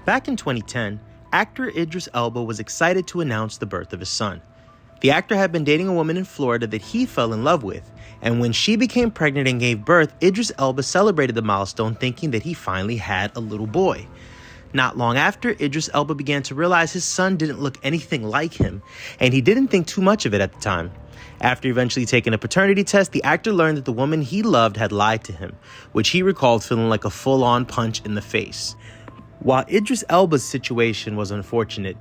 Back in 2010, actor Idris Elba was excited to announce the birth of his son. The actor had been dating a woman in Florida that he fell in love with, and when she became pregnant and gave birth, Idris Elba celebrated the milestone thinking that he finally had a little boy. Not long after, Idris Elba began to realize his son didn't look anything like him, and he didn't think too much of it at the time. After eventually taking a paternity test, the actor learned that the woman he loved had lied to him, which he recalled feeling like a full-on punch in the face. While Idris Elba's situation was unfortunate,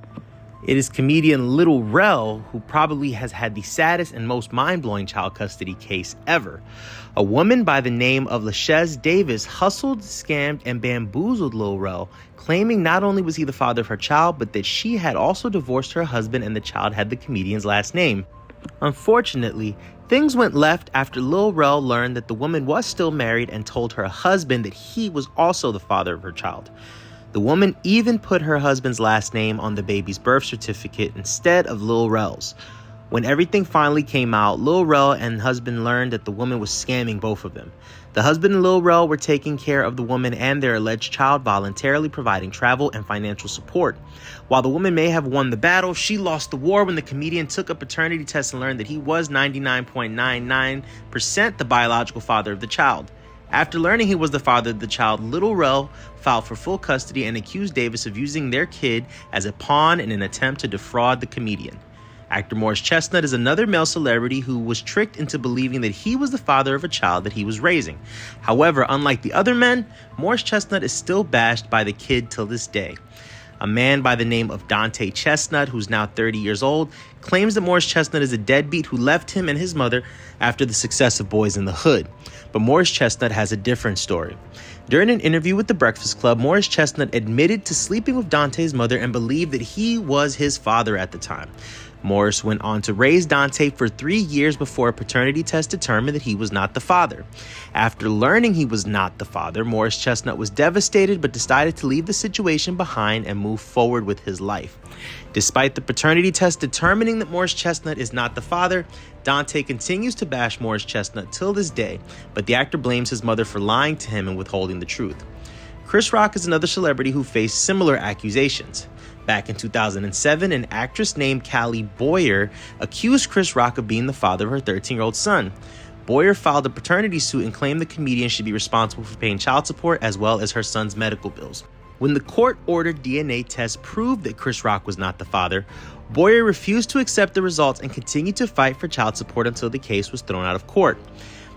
it is comedian Lil Rel who probably has had the saddest and most mind-blowing child custody case ever. A woman by the name of LeChez Davis hustled, scammed, and bamboozled Lil Rel, claiming not only was he the father of her child, but that she had also divorced her husband and the child had the comedian's last name. Unfortunately, things went left after Lil Rel learned that the woman was still married and told her husband that he was also the father of her child. The woman even put her husband's last name on the baby's birth certificate instead of Lil Rel's. When everything finally came out, Lil Rel and husband learned that the woman was scamming both of them. The husband and Lil Rel were taking care of the woman and their alleged child, voluntarily providing travel and financial support. While the woman may have won the battle, she lost the war when the comedian took a paternity test and learned that he was 99.99% the biological father of the child. After learning he was the father of the child, Lil Rel filed for full custody and accused Davis of using their kid as a pawn in an attempt to defraud the comedian. Actor Morris Chestnut is another male celebrity who was tricked into believing that he was the father of a child that he was raising. However, unlike the other men, Morris Chestnut is still bashed by the kid till this day. A man by the name of Dante Chestnut, who's now 30 years old, claims that Morris Chestnut is a deadbeat who left him and his mother after the success of Boys in the Hood. But Morris Chestnut has a different story. During an interview with The Breakfast Club, Morris Chestnut admitted to sleeping with Dante's mother and believed that he was his father at the time. Morris went on to raise Dante for 3 years before a paternity test determined that he was not the father. After learning he was not the father, Morris Chestnut was devastated but decided to leave the situation behind and move forward with his life. Despite the paternity test determining that Morris Chestnut is not the father, Dante continues to bash Morris Chestnut till this day, but the actor blames his mother for lying to him and withholding the truth. Chris Rock is another celebrity who faced similar accusations. Back in 2007, an actress named Callie Boyer accused Chris Rock of being the father of her 13-year-old son. Boyer filed a paternity suit and claimed the comedian should be responsible for paying child support as well as her son's medical bills. When the court-ordered DNA test proved that Chris Rock was not the father, Boyer refused to accept the results and continued to fight for child support until the case was thrown out of court.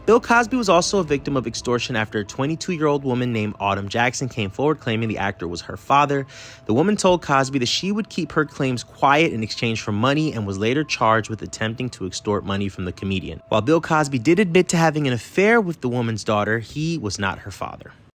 Bill Cosby was also a victim of extortion after a 22-year-old woman named Autumn Jackson came forward claiming the actor was her father. The woman told Cosby that she would keep her claims quiet in exchange for money and was later charged with attempting to extort money from the comedian. While Bill Cosby did admit to having an affair with the woman's daughter, he was not her father.